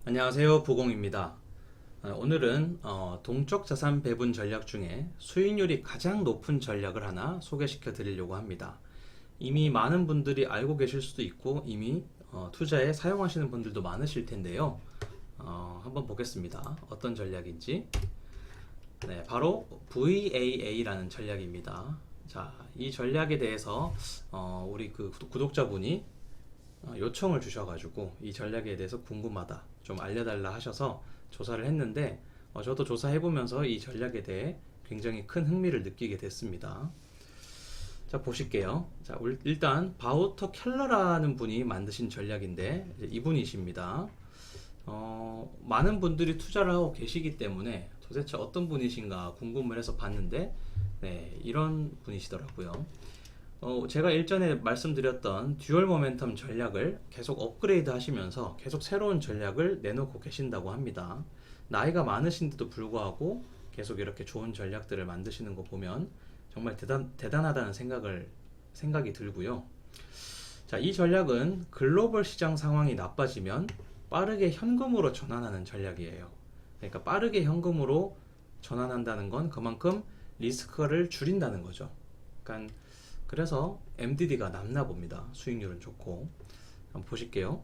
안녕하세요, 부공입니다. 오늘은 동적 자산 배분 전략 중에 수익률이 가장 높은 전략을 하나 소개시켜 드리려고 합니다. 이미 많은 분들이 알고 계실 수도 있고 이미 투자에 사용하시는 분들도 많으실 텐데요. 한번 보겠습니다. 어떤 전략인지. 네, 바로 VAA라는 전략입니다. 자, 이 전략에 대해서 우리 그 구독자분이 요청을 주셔가지고 이 전략에 대해서 궁금하다, 좀 알려달라 하셔서 조사를 했는데 저도 조사해보면서 이 전략에 대해 굉장히 큰 흥미를 느끼게 됐습니다. 자, 보실게요. 자, 일단 바우터 켈러라는 분이 만드신 전략인데 이분이십니다. 많은 분들이 투자를 하고 계시기 때문에 도대체 어떤 분이신가 궁금을 해서 봤는데 네, 이런 분이시더라고요. 제가 일전에 말씀드렸던 듀얼 모멘텀 전략을 계속 업그레이드 하시면서 계속 새로운 전략을 내놓고 계신다고 합니다. 나이가 많으신데도 불구하고 계속 이렇게 좋은 전략들을 만드시는 거 보면 정말 대단하다는 생각이 들고요. 자, 이 전략은 글로벌 시장 상황이 나빠지면 빠르게 현금으로 전환하는 전략이에요. 그러니까 빠르게 현금으로 전환한다는 건 그만큼 리스크를 줄인다는 거죠. 그러니까 그래서 MDD가 남나 봅니다. 수익률은 좋고. 한번 보실게요.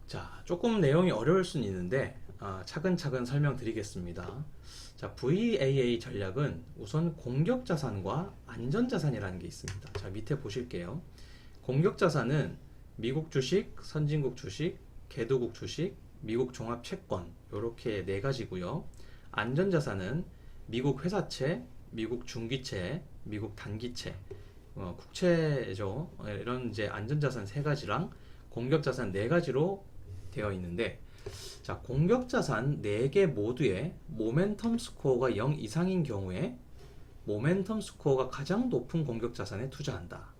자, 조금 내용이 어려울 수는 있는데 차근차근 설명드리겠습니다. 자, VAA 전략은 우선 공격자산과 안전자산이라는 게 있습니다. 자, 밑에 보실게요. 공격자산은 미국 주식, 선진국 주식, 개도국 주식, 미국 종합채권 이렇게 네 가지고요. 안전자산은 미국 회사채, 미국 중기채, 미국 단기채, 국채죠. 이런 이제 안전자산 세 가지랑 공격자산 네 가지로 되어 있는데, 자, 공격자산 4개 모두의 모멘텀 스코어가 0 이상인 경우에 모멘텀 스코어가 가장 높은 공격자산에 투자한다.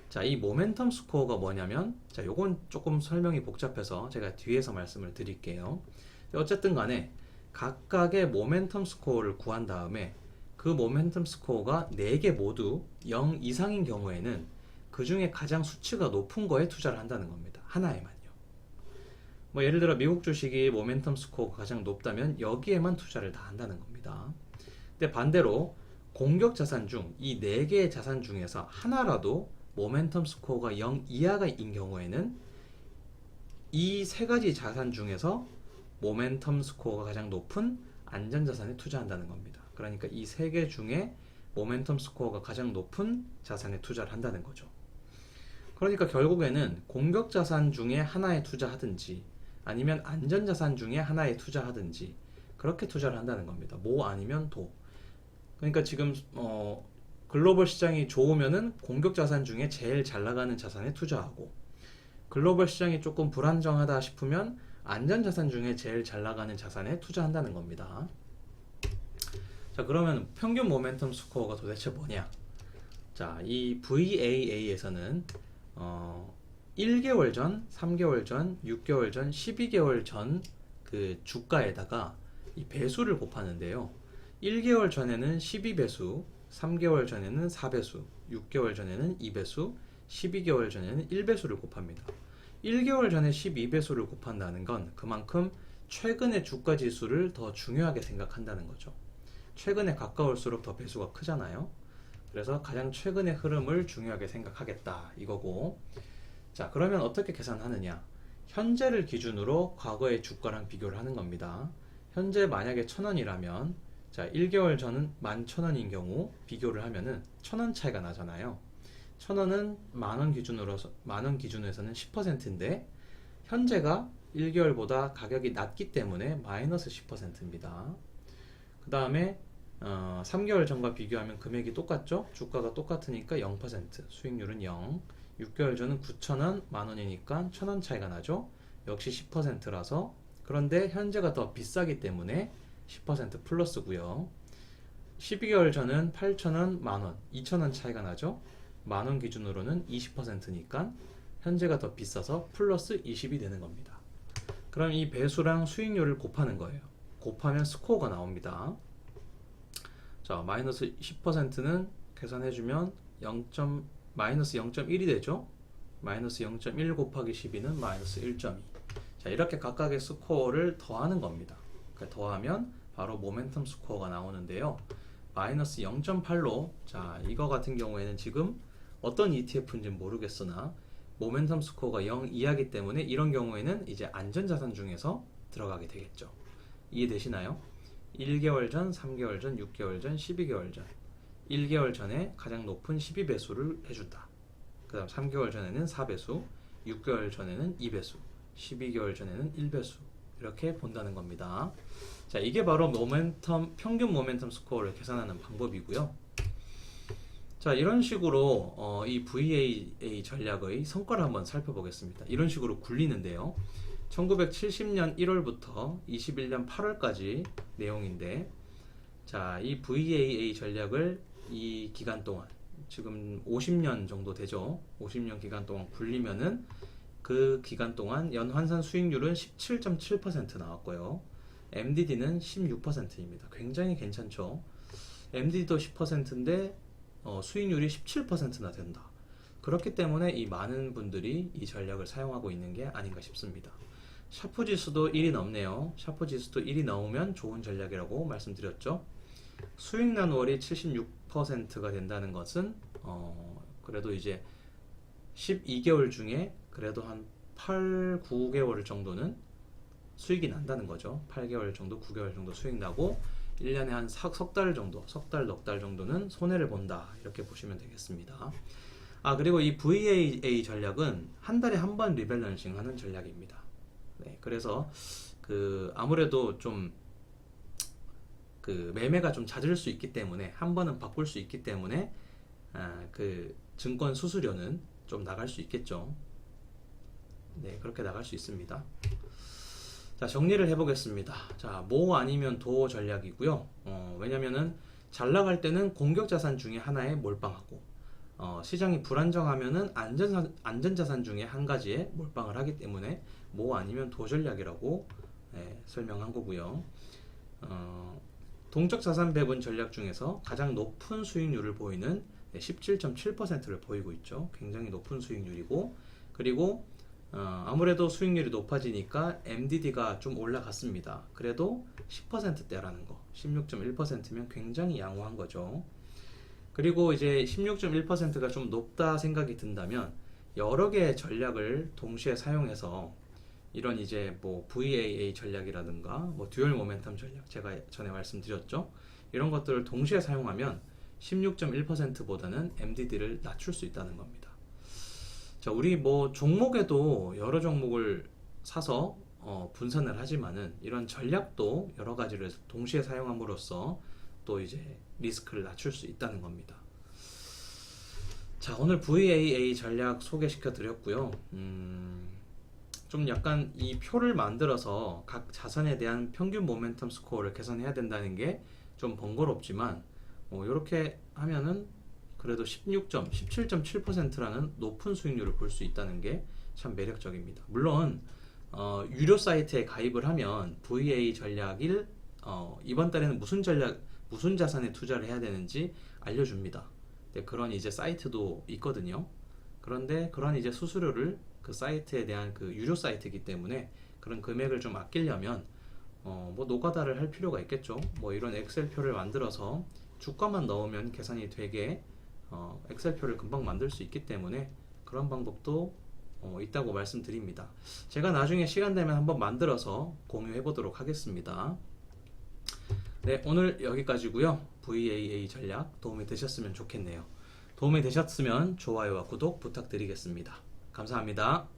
자, 이 모멘텀 스코어가 뭐냐면, 자, 요건 조금 설명이 복잡해서 제가 뒤에서 말씀을 드릴게요. 어쨌든 간에 각각의 모멘텀 스코어를 구한 다음에 그 모멘텀 스코어가 4개 모두 0 이상인 경우에는 그 중에 가장 수치가 높은 거에 투자를 한다는 겁니다. 하나에만요. 뭐 예를 들어 미국 주식이 모멘텀 스코어가 가장 높다면 여기에만 투자를 다 한다는 겁니다. 근데 반대로 공격 자산 중 이 4개의 자산 중에서 하나라도 모멘텀 스코어가 0 이하인 경우에는 이 세 가지 자산 중에서 모멘텀 스코어가 가장 높은 안전자산에 투자한다는 겁니다. 그러니까 이 세 개 중에 모멘텀 스코어가 가장 높은 자산에 투자를 한다는 거죠. 그러니까 결국에는 공격자산 중에 하나에 투자하든지 아니면 안전자산 중에 하나에 투자하든지 그렇게 투자를 한다는 겁니다. 모 아니면 도. 그러니까 지금 글로벌 시장이 좋으면은 공격자산 중에 제일 잘 나가는 자산에 투자하고, 글로벌 시장이 조금 불안정하다 싶으면 안전자산 중에 제일 잘 나가는 자산에 투자한다는 겁니다. 자, 그러면 평균 모멘텀 스코어가 도대체 뭐냐? 자, 이 VAA에서는 1개월 전, 3개월 전, 6개월 전, 12개월 전 그 주가에다가 이 배수를 곱하는데요. 1개월 전에는 12배수, 3개월 전에는 4배수, 6개월 전에는 2배수, 12개월 전에는 1배수를 곱합니다. 1개월 전에 12배수를 곱한다는 건 그만큼 최근의 주가 지수를 더 중요하게 생각한다는 거죠. 최근에 가까울수록 더 배수가 크잖아요. 그래서 가장 최근의 흐름을 중요하게 생각하겠다 이거고. 자, 그러면 어떻게 계산하느냐? 현재를 기준으로 과거의 주가랑 비교를 하는 겁니다. 현재 만약에 1,000원이라면 자, 1개월 전은 11,000원인 경우 비교를 하면은 1,000원 차이가 나잖아요. 1,000원은 만원 기준에서는 10%인데 현재가 1개월보다 가격이 낮기 때문에 마이너스 10%입니다. 그 다음에 3개월 전과 비교하면 금액이 똑같죠? 주가가 똑같으니까 0%, 수익률은 0. 6개월 전은 9,000원, 만원이니까 1,000원 차이가 나죠? 역시 10%라서. 그런데 현재가 더 비싸기 때문에 10% 플러스고요. 12개월 전은 8,000원, 만원, 2,000원 차이가 나죠? 만원 기준으로는 20%니까 현재가 더 비싸서 플러스 20이 되는 겁니다. 그럼 이 배수랑 수익률을 곱하는 거예요. 곱하면 스코어가 나옵니다. 자, 마이너스 10%는 계산해주면 마이너스 0.1이 되죠. 마이너스 0.1 곱하기 12는 마이너스 1.2. 자, 이렇게 각각의 스코어를 더하는 겁니다. 그러니까 더하면 바로 모멘텀 스코어가 나오는데요. 마이너스 0.8로, 자, 이거 같은 경우에는 지금 어떤 ETF인지 모르겠으나 모멘텀 스코어가 0 이하기 때문에 이런 경우에는 이제 안전자산 중에서 들어가게 되겠죠. 이해되시나요? 1개월 전, 3개월 전, 6개월 전, 12개월 전. 1개월 전에 가장 높은 12배수를 해준다. 그 다음 3개월 전에는 4배수, 6개월 전에는 2배수, 12개월 전에는 1배수. 이렇게 본다는 겁니다. 자, 이게 바로 평균 모멘텀 스코어를 계산하는 방법이고요. 자, 이런 식으로 이 VAA 전략의 성과를 한번 살펴보겠습니다. 이런 식으로 굴리는데요. 1970년 1월부터 21년 8월까지 내용인데, 자, 이 VAA 전략을 이 기간 동안, 지금 50년 정도 되죠. 50년 기간 동안 굴리면은 그 기간 동안 연환산 수익률은 17.7% 나왔고요. MDD는 16%입니다. 굉장히 괜찮죠. MDD도 10%인데 수익률이 17%나 된다. 그렇기 때문에 이 많은 분들이 이 전략을 사용하고 있는 게 아닌가 싶습니다. 샤프 지수도 1이 넘네요. 샤프 지수도 1이 넘으면 좋은 전략이라고 말씀드렸죠. 수익 나누월이 76%가 된다는 것은 그래도 이제 12개월 중에 그래도 한 8, 9개월 정도는 수익이 난다는 거죠. 8개월 정도, 9개월 정도 수익 나고 1년에 한 석 달 정도, 석 달, 넉 달 정도는 손해를 본다. 이렇게 보시면 되겠습니다. 아, 그리고 이 VAA 전략은 한 달에 한 번 리밸런싱 하는 전략입니다. 네, 그래서 아무래도 좀 매매가 좀 잦을 수 있기 때문에 한 번은 바꿀 수 있기 때문에 증권 수수료는 좀 나갈 수 있겠죠. 네, 그렇게 나갈 수 있습니다. 자, 정리를 해보겠습니다. 자, 모 아니면 도 전략이고요. 왜냐면은 잘 나갈 때는 공격자산 중에 하나에 몰빵하고, 시장이 불안정하면은 안전자산 중에 한 가지에 몰빵을 하기 때문에 모 아니면 도 전략이라고 설명한 거고요. 동적 자산 배분 전략 중에서 가장 높은 수익률을 보이는 17.7%를 보이고 있죠. 굉장히 높은 수익률이고, 그리고 아무래도 수익률이 높아지니까 MDD가 좀 올라갔습니다. 그래도 10%대라는 거, 16.1%면 굉장히 양호한 거죠. 그리고 이제 16.1%가 좀 높다 생각이 든다면 여러 개의 전략을 동시에 사용해서 이런 이제 뭐 VAA 전략이라든가 뭐 듀얼 모멘텀 전략, 제가 전에 말씀드렸죠. 이런 것들을 동시에 사용하면 16.1%보다는 MDD를 낮출 수 있다는 겁니다. 자, 우리 뭐 종목에도 여러 종목을 사서 분산을 하지만은 이런 전략도 여러 가지를 동시에 사용함으로써 또 이제 리스크를 낮출 수 있다는 겁니다. 자, 오늘 VAA 전략 소개시켜 드렸고요. 좀 약간 이 표를 만들어서 각 자산에 대한 평균 모멘텀 스코어를 계산해야 된다는 게 좀 번거롭지만 이렇게 하면은 그래도 17.7%라는 높은 수익률을 볼 수 있다는 게 참 매력적입니다. 물론 유료 사이트에 가입을 하면 VA 전략을 이번 달에는 무슨 자산에 투자를 해야 되는지 알려줍니다. 네, 그런 이제 사이트도 있거든요. 그런데 그런 이제 수수료를 그 사이트에 대한 그 유료 사이트이기 때문에 그런 금액을 좀 아끼려면 뭐 노가다를 할 필요가 있겠죠. 뭐 이런 엑셀표를 만들어서 주가만 넣으면 계산이 되게 엑셀표를 금방 만들 수 있기 때문에 그런 방법도 있다고 말씀드립니다. 제가 나중에 시간 되면 한번 만들어서 공유해 보도록 하겠습니다. 네, 오늘 여기까지고요. VAA 전략 도움이 되셨으면 좋겠네요. 도움이 되셨으면 좋아요와 구독 부탁드리겠습니다. 감사합니다.